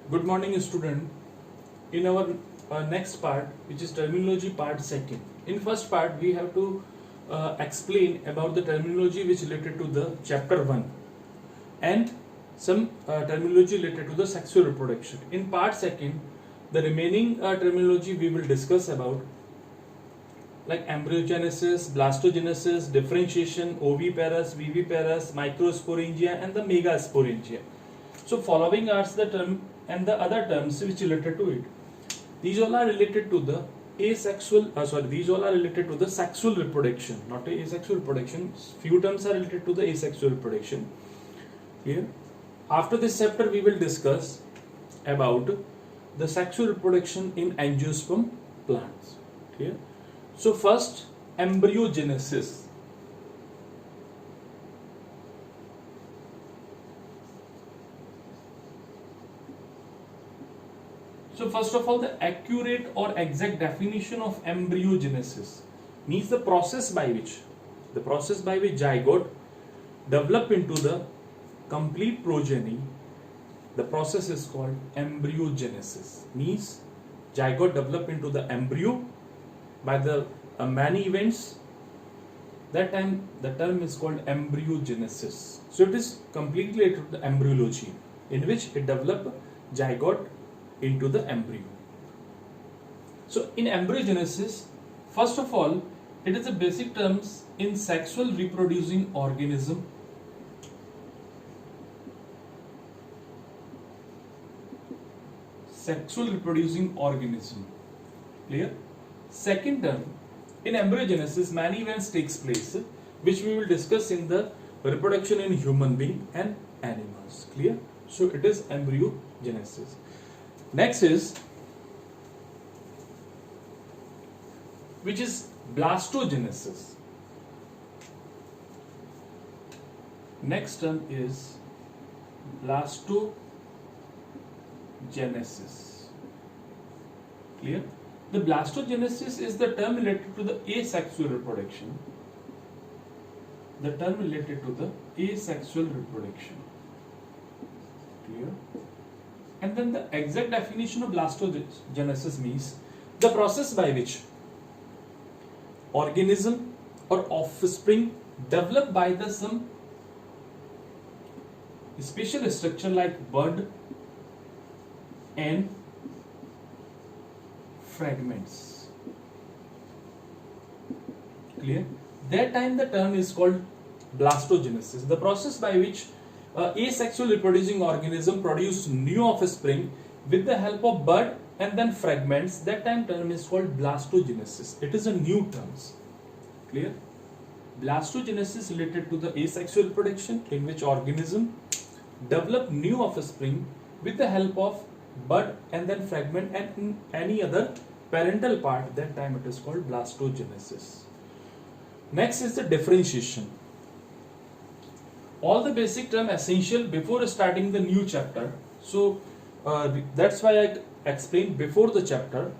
Good morning, student. In our next part, which is terminology part second. In first part, we have to explain about the terminology which related to the chapter 1 and some terminology related to the sexual reproduction. In part second, the remaining terminology we will discuss about like embryogenesis, blastogenesis, differentiation, oviparous, viviparous, microsporangia and the megasporangia. So following are the term and the other terms which related to it. These all are related to the these all are related to the sexual reproduction, not asexual reproduction. Few terms are related to the asexual reproduction. Here, after this chapter, we will discuss about the sexual reproduction in angiosperm plants. Here, so first, embryogenesis. So first of all, the accurate or exact definition of embryogenesis means the process by which zygote develop into the complete progeny. The process is called embryogenesis. Means zygote develop into the embryo by the many events. That time the term is called embryogenesis. So it is completely related to the embryology, in which it develop zygote into the embryo. So in embryogenesis, first of all, it is a basic terms in sexual reproducing organism. Sexual reproducing organism. Clear? Second term, in embryogenesis, many events takes place, which we will discuss in the reproduction in human being and animals. Clear? So it is embryogenesis. Next is, which is blastogenesis. Next term is blastogenesis. Clear? The blastogenesis is the term related to the asexual reproduction. The term related to the asexual reproduction. Clear? And then the exact definition of blastogenesis means the process by which organism or offspring developed by the some special structure like bud and fragments. Clear? That time the term is called blastogenesis. The process by which asexual reproducing organism produce new offspring with the help of bud and then fragments. That time term is called blastogenesis. It is a new terms. Clear? Blastogenesis related to the asexual reproduction, in which organism develop new offspring with the help of bud and then fragment and any other parental part. That time it is called blastogenesis. Next is the differentiation. All the basic term essential before starting the new chapter. So that's why I explained before the chapter.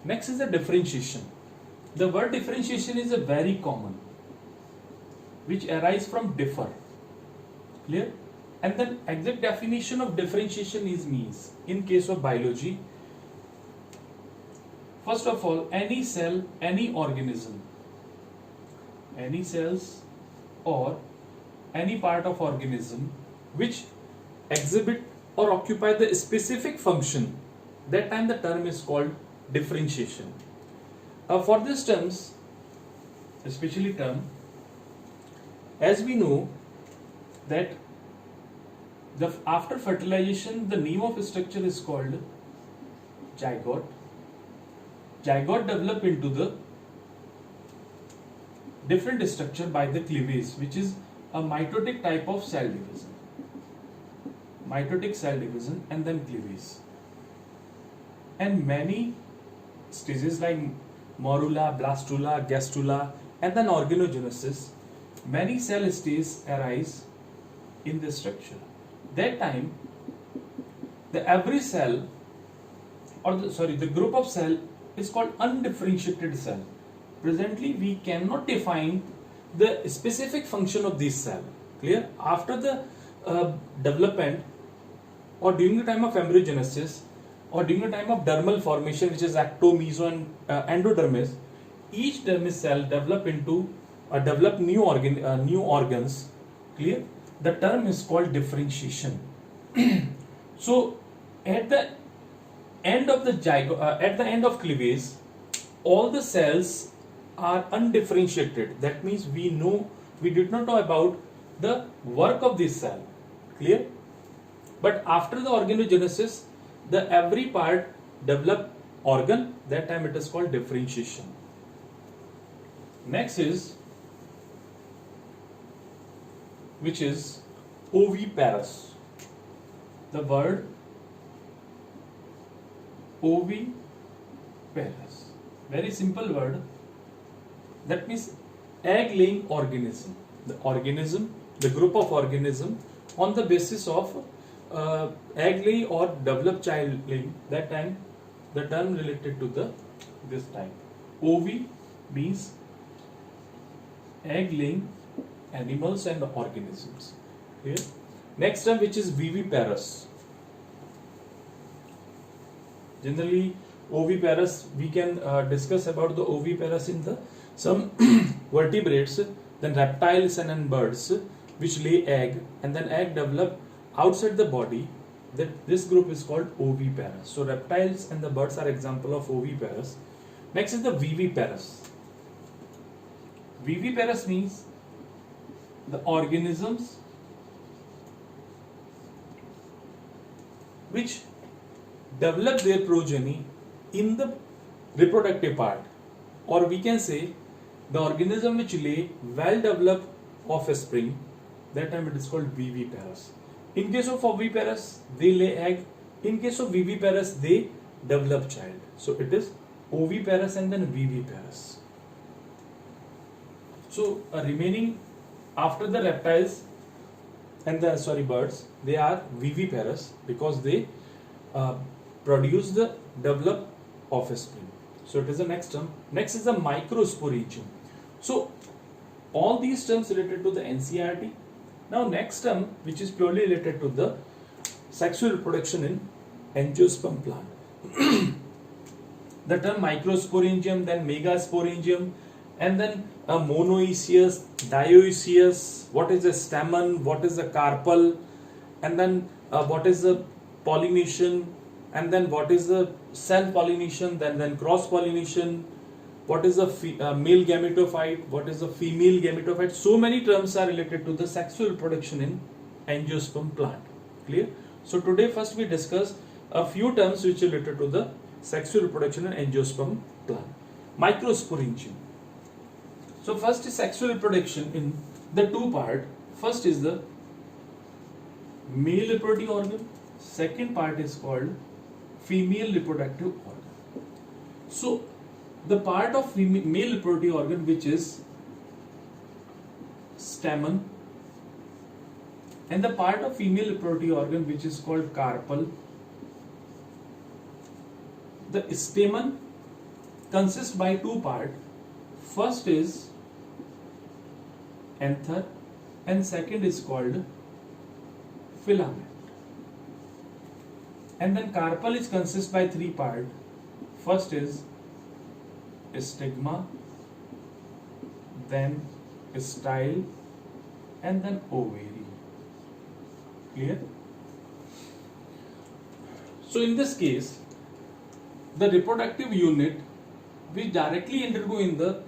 Next is the differentiation. The word differentiation is a very common, which arise from differ. Clear? And then exact definition of differentiation is means in case of biology. First of all, any cell, any organism, any cells or any part of organism which exhibit or occupy the specific function, that time the term is called differentiation. For these terms, especially term, as we know that after fertilization the name of structure is called zygote. Zygote develop into the different structure by the cleavage, which is a mitotic type of cell division. Mitotic cell division and then cleavage. And many stages like morula, blastula, gastrula and then organogenesis, many cell stages arise in this structure. That time the every cell or the group of cell is called undifferentiated cell. Presently we cannot define the specific function of this cell. Clear? After the development or during the time of embryogenesis, or during the time of dermal formation, which is ecto, meso, and endodermis, each dermis cell develop new organs. Clear? The term is called differentiation. So at the end of cleavage, all the cells are undifferentiated. That means we did not know about the work of this cell. Clear? But after the organogenesis, the every part develop organ. That time it is called differentiation. Next is, which is oviparous. The word oviparous, very simple word. That means egg-laying organism. The group of organism on the basis of egg-laying or developed child-laying. That time, the term related to this type. Ovi means egg-laying animals and organisms. Here, next term, which is viviparous. Generally, oviparous, we can discuss about the oviparous in some vertebrates, then reptiles and then birds, which lay egg, and then egg develop outside the body. That this group is called oviparous. So reptiles and the birds are example of oviparous. Next is the viviparous. Viviparous means the organisms which develop their progeny in the reproductive part, or we can say the organism which lay well developed offspring. That time it is called viviparous. In case of oviparous, they lay egg. In case of viviparous, they develop child. So it is oviparous and then viviparous. So remaining after the reptiles and the birds, they are viviparous because they produce the developed offspring. So it is the next term. Next is the microsporangium. So all these terms related to the NCERT. Now next term, which is purely related to the sexual reproduction in angiosperm plant. The term microsporangium, then megasporangium, and then monoecious, dioecious, what is the stamen, what is the carpel, and then what is the pollination, and then what is the self pollination, then cross pollination, what is the male gametophyte, what is the female gametophyte. So many terms are related to the sexual reproduction in angiosperm plant. Clear? So today first we discuss a few terms which are related to the sexual reproduction in angiosperm plant. Microsporangium. So first is sexual reproduction in the two part. First is the male reproductive organ. Second part is called female reproductive organ. So the part of male reproductive organ which is stamen, and the part of female reproductive organ which is called carpel. The stamen consists by two parts. First is anther and second is called filament. And then carpel is consist by three parts. First is stigma, then style, and then ovary. Clear? So in this case, the reproductive unit which directly undergo in the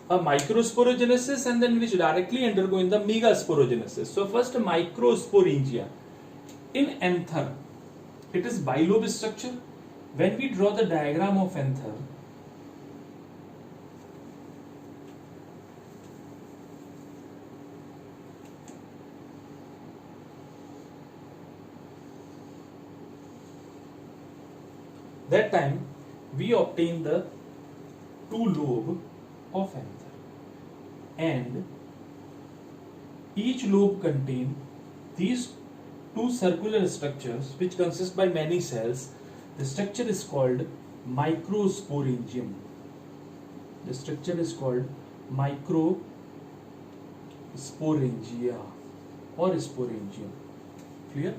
microsporogenesis and then which directly undergo in the megasporogenesis. So first microsporangia. In anther, it is bilobe structure. When we draw the diagram of anther, that time we obtain the two lobe of anther, and each lobe contain these two circular structures which consist by many cells. The structure is called microsporangium. The structure is called microsporangia or sporangium. Clear?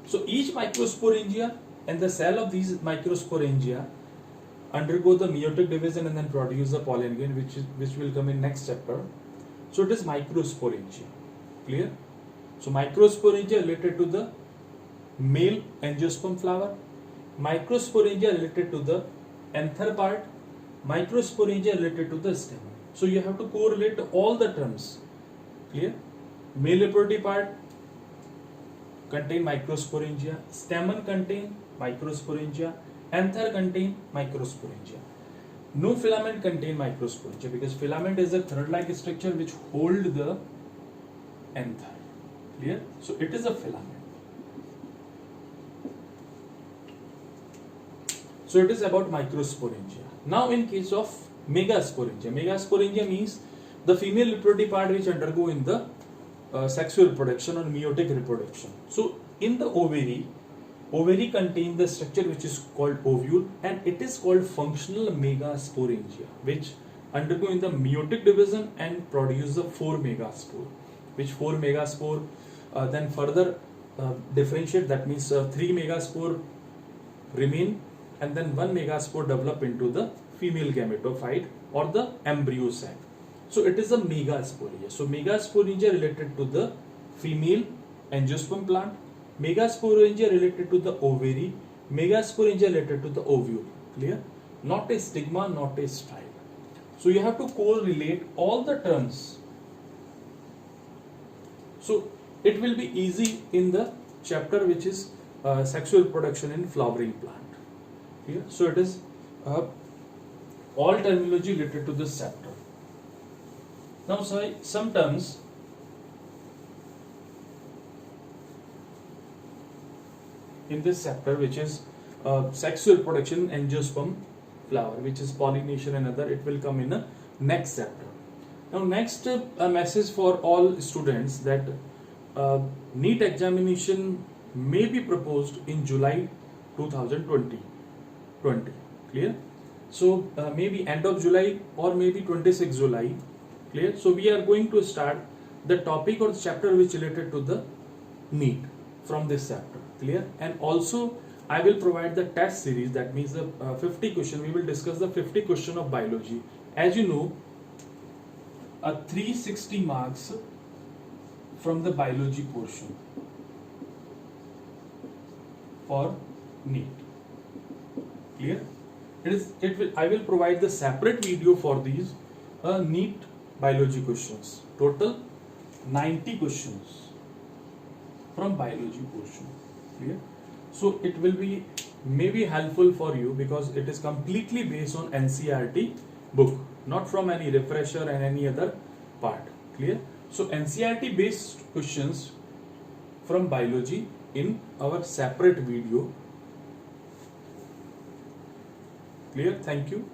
So each microsporangia and the cell of these microsporangia undergo the meiotic division and then produce the pollen grain, which will come in next chapter. So it is microsporangia. Clear? So microsporangia related to the male angiosperm flower, microsporangia related to the anther part, microsporangia related to the stamen. So you have to correlate all the terms. Clear? Male reproductive part contain microsporangia, stamen contain microsporangia, anther contain microsporangia. No filament contain microsporangia because filament is a thread-like structure which hold the anther. Clear? So it is a filament. So it is about microsporangia. Now in case of megasporangia, megasporangia means the female reproductive part which undergo in the sexual reproduction or meiotic reproduction. So in the ovary contain the structure which is called ovule, and it is called functional megasporangia, which undergo in the meiotic division and produce the 4 megaspore, which 4 megaspore then further differentiate, that means 3 megaspore remain and then 1 megaspore develop into the female gametophyte or the embryo sac. So it is a megasporangia. So megasporangia related to the female angiosperm plant, megasporangia related to the ovary, megasporangia related to the ovule. Clear? Not a stigma, not a style. So you have to correlate all the terms. So it will be easy in the chapter which is sexual reproduction in flowering plant. Clear? So it is all terminology related to this chapter. Now some terms in this chapter which is sexual reproduction in angiosperm flower, which is pollination and other, it will come in a next chapter. Now next a message for all students that NEET examination may be proposed in July 2020. Clear? So maybe end of July or maybe 26 July. Clear? So we are going to start the topic or the chapter which related to the NEET from this chapter. Clear? And also I will provide the test series, that means the 50 question. We will discuss the 50 question of biology. As you know, 360 marks from the biology portion for NEET. Clear? I will provide the separate video for these NEET biology questions. Total 90 questions from biology portion. Clear? So it will be maybe helpful for you because it is completely based on NCERT book, not from any refresher and any other part. Clear? So NCERT based questions from biology in our separate video. Clear? Thank you.